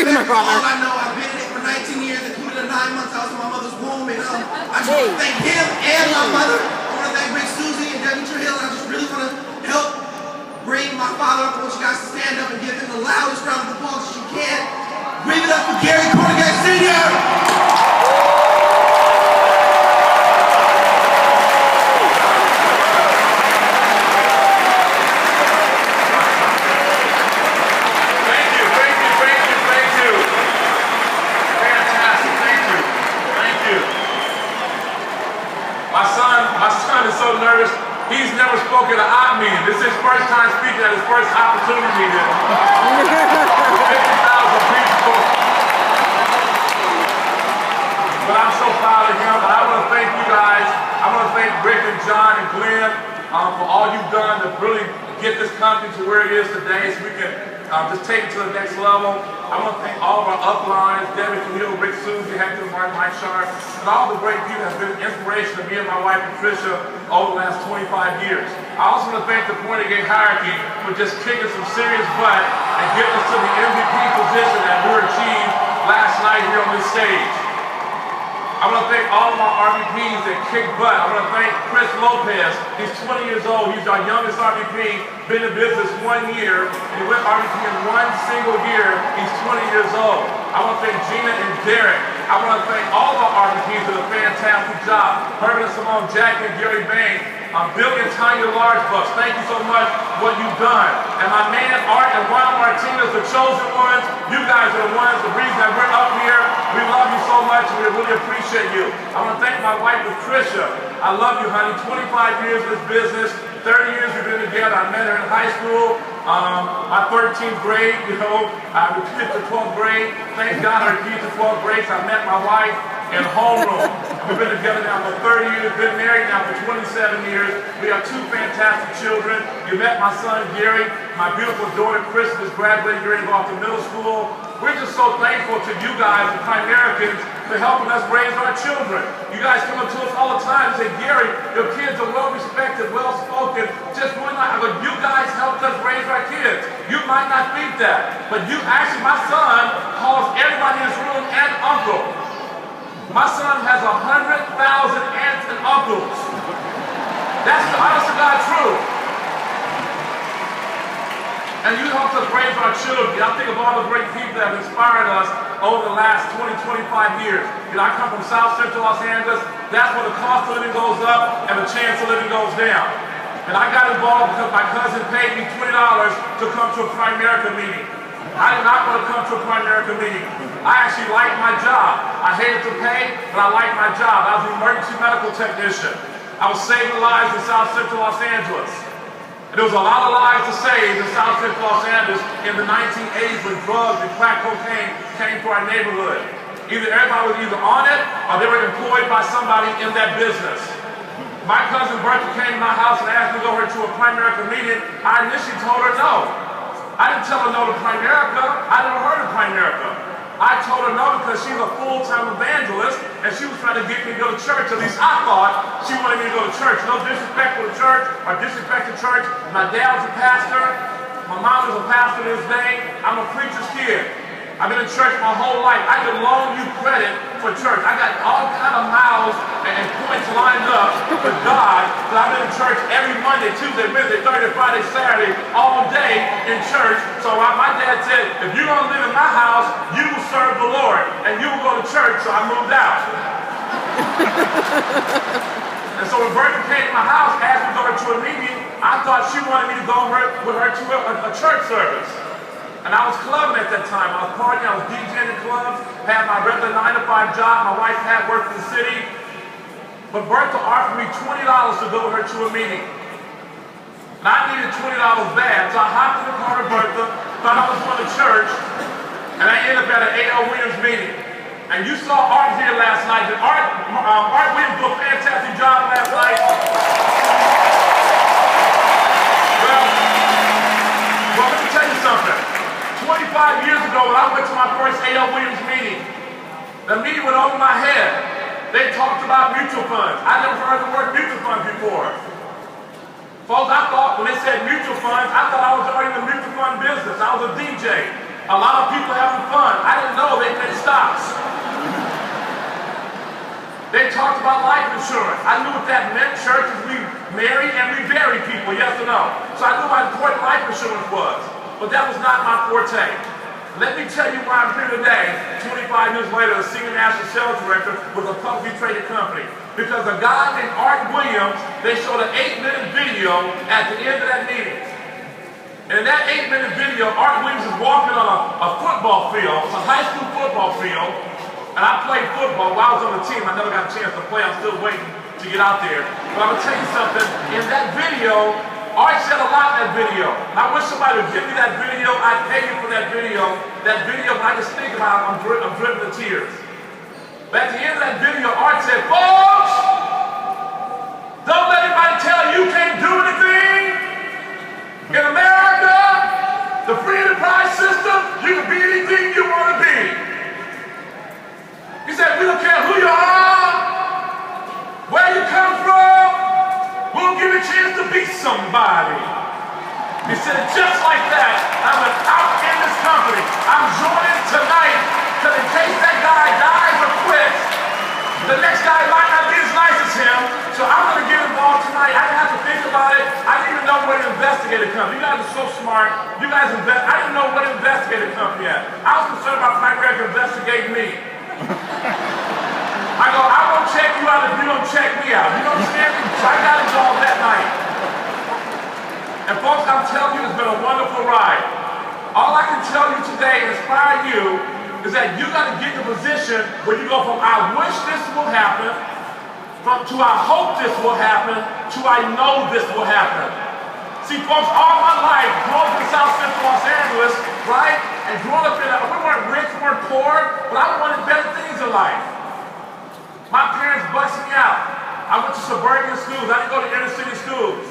my brother. All I know, I've been in it for 19 years, including the 9 months I was in my mother's womb. And I just want to thank him and my mother. I want to thank Big Susie and Debbie Trujillo. I just really want to help bring my father up. I want you guys to stand up and give him the loudest round of applause that you can. Give it up for Gary Kornegay Sr. My son is so nervous. He's never spoken at I mean. This is his first time speaking at his first opportunity here. 50,000 people. But I'm so proud of him. And I want to thank you guys. I want to thank Rick and John and Glenn for all you've done to really get this company to where it is today, so we can just take it to the next level. I want to thank all of our uplines, Debbie Camille, Rick Susie, Hector, Martin, Mike Sharp, and all the great people that have been an inspiration to me and my wife Patricia over the last 25 years. I also want to thank the Kornegay hierarchy for just kicking some serious butt and getting us to the MVP position that we achieved last night here on this stage. I want to thank all of my RVPs that kick butt. I want to thank Chris Lopez. He's 20 years old. He's our youngest RVP. Been in business 1 year. And he went RVP in 1 single year. He's 20 years old. I want to thank Gina and Derek. I want to thank all of our RVPs for a fantastic job. Herman and Simone, Jackie and Gary Bain. Billy and Tanya Largebucks, thank you so much for what you've done. And my man Art and Juan Martinez, the chosen ones, you guys are the ones, the reason that we're up here. We love you so much and we really appreciate you. I want to thank my wife Patricia. I love you, honey. 25 years in this business, 30 years we've been together. I met her in high school, my 13th grade, I repeated to 12th grade. Thank God I repeated to 12th grade, so I met my wife in homeroom. We've been together now for 30 years, been married now for 27 years. We have 2 fantastic children. You met my son Gary, my beautiful daughter Chris is graduating, ready to go off to middle school. We're just so thankful to you guys, the Primericans, for helping us raise our children. You guys come up to us all the time and say, Gary, your kids are well-respected, well-spoken, just one night. But you guys helped us raise our kids. You might not think that, but you actually, my son calls everybody in this room an uncle. My son has 100,000 aunts and uncles. That's the honest to God truth. And you helped us raise our children. I think of all the great people that have inspired us over the last 20, 25 years. I come from South Central Los Angeles. That's where the cost of living goes up and the chance of living goes down. And I got involved because my cousin paid me $20 to come to a Primerica meeting. I did not want to come to a Primerica meeting. I actually liked my job. I hated to pay, but I liked my job. I was an emergency medical technician. I was saving lives in South Central Los Angeles. And there was a lot of lives to save in South Central Los Angeles in the 1980s when drugs and crack cocaine came to our neighborhood. Either everybody was either on it or they were employed by somebody in that business. My cousin Bertha came to my house and asked me to go over to a Primerica meeting. I initially told her no. I didn't tell her no to Primerica. I never heard of Primerica. I told her no because she's a full-time evangelist and she was trying to get me to go to church. At least I thought she wanted me to go to church. No disrespect for the church or disrespect to church. My dad was a pastor. My mom was a pastor to this day. I'm a preacher's kid. I've been in church my whole life. I can loan you credit for church. I got all kind of miles and points lined up for God. So I've been in church every Monday, Tuesday, Wednesday, Thursday, Friday, Saturday, all day in church. So my dad said, if you're going to live in my house, you will serve the Lord and you will go to church. So I moved out. And so when Bertha came to my house, asked me to go to a meeting, I thought she wanted me to go with her to a church service. And I was clubbing at that time. I was partying, I was DJing in clubs, had my regular 9-to-5 job. My wife had worked in the city. But Bertha offered me $20 to go with her to a meeting. And I needed $20 bad, so I hopped in the car with Bertha, thought I was going to church, and I ended up at an A.L. Williams meeting. And you saw Art here last night. Did Art Williams do a fantastic job last night? Well, let me tell you something. 25 years ago when I went to my first A.L. Williams meeting, the meeting went over my head. They talked about mutual funds. I never heard the word mutual funds before. Folks, I thought when they said mutual funds, I thought I was already in the mutual fund business. I was a DJ. A lot of people having fun. I didn't know they pay stocks. They talked about life insurance. I knew what that meant. Churches, we marry and we bury people, yes or no? So I knew how important life insurance was. But that was not my forte. Let me tell you why I'm here today, 25 years later, a senior national sales director with a publicly traded company. Because a guy named Art Williams, they showed an 8-minute video at the end of that meeting. And in that 8-minute video, Art Williams is walking on a football field. It's a high school football field. And I played football while I was on the team. I never got a chance to play. I'm still waiting to get out there. But I'm going to tell you something. In that video, Art said a lot in that video. And I wish somebody would give me that video. I'd pay you for that video. That video, when I just think about it, I'm driven to tears. But at the end of that video, Art said, folks, don't let anybody tell you can't do anything. In America, the free enterprise system, you can be anything you want to be. He said, we don't care who you are, where you come from, we'll give you a chance to be somebody. He said it just like that. I'm out in this company. I'm joining tonight, because in case that guy dies or quits, the next guy might not be as nice as him, so I'm going to get involved tonight. I didn't have to think about it. I didn't even know where the investigator company. You guys are so smart. You guys invest. I didn't know what investigator company at. I was concerned about Primerica investigating me. I go, I won't check you out if you don't check me out. You understand me? So I got involved that night. And folks, I'm telling you, it's been a wonderful ride. All I can tell you today and inspire you is that you got to get in a position where you go from I wish this will happen, to I hope this will happen, to I know this will happen. See, folks, all my life, growing up in South Central Los Angeles, right? And growing up we weren't rich, we weren't poor, but I wanted better things in life. My parents busted me out. I went to suburban schools. I didn't go to inner city schools.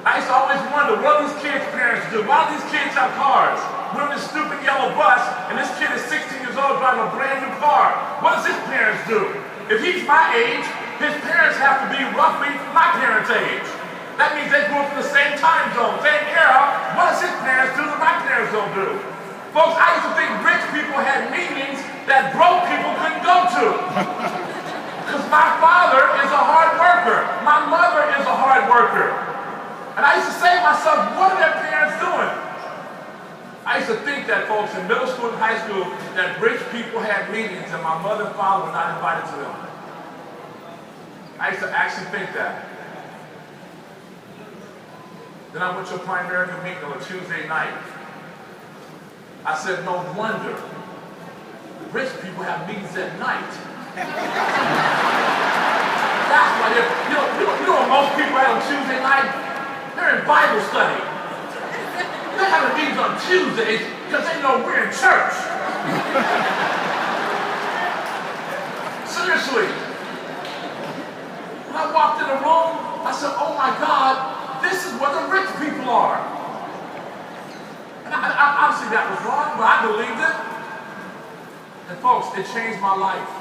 I used to always wonder, what do these kids' parents do? Why do these kids have cars? We're in this stupid yellow bus, and this kid is 16 years old driving a brand new car. What does his parents do? If he's my age, his parents have to be roughly my parents' age. That means they grew up in the same time zone, same era. What does his parents do that my parents don't do? Folks, I used to think rich people had meetings that broke people couldn't go to. Because my father is a hard worker. My mother is a hard worker. And I used to say to myself, what are their parents doing? I used to think that, folks, in middle school and high school, that rich people had meetings and my mother and father were not invited to them. I used to actually think that. Then I went to a Primerica meeting on a Tuesday night. I said, no wonder rich people have meetings at night. That's why you know what most people have on Tuesday night? They're in Bible study. They're having meetings on Tuesdays because they know we're in church. Seriously. When I walked in the room, I said, oh my God, this is where the rich people are. And obviously that was wrong, but I believed it. And folks, it changed my life.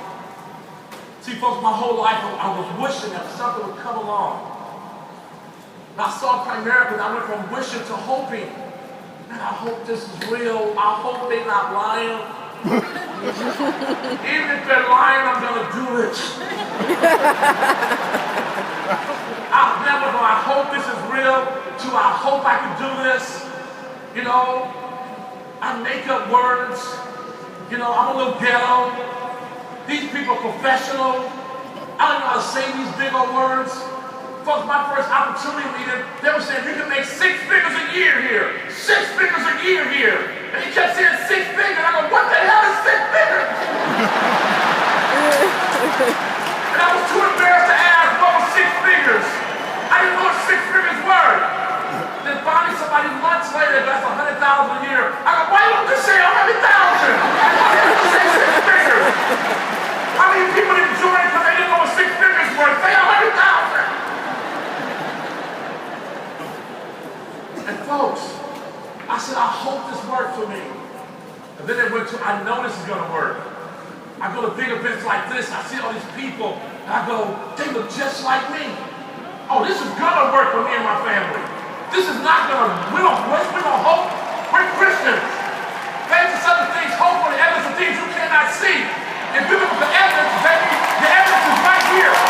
See, folks, my whole life I was wishing that something would come along. And I saw Primerica and I went from wishing to hoping. Man, I hope this is real. I hope they're not lying. Even if they're lying, I'm going to do it. I hope this is real, to I hope I can do this. You know, I make up words. You know, I'm a little ghetto. These people are professional. I don't know how to say these big old words. Folks, my first opportunity meeting, they were saying, you can make 6 figures a year here. 6 figures a year here. And he kept saying 6 figures. I go, what the hell is 6 figures? And I was too embarrassed to ask what was 6 figures. I didn't know what 6 figures were. Then finally somebody months later, that's 100,000 a year. I go, why don't you say 100,000? Why don't you say 6 figures? How many people didn't join because they didn't know what 6 figures were? Say 100,000. And folks, I said, I hope this worked for me. And then it went to, I know this is going to work. I go to big events like this, I see all these people, and I go, they look just like me. Oh, this is going to work for me and my family. This is not going to, we don't hope. We're Christians. Faith to see. If you're looking for evidence, baby, the evidence is right here.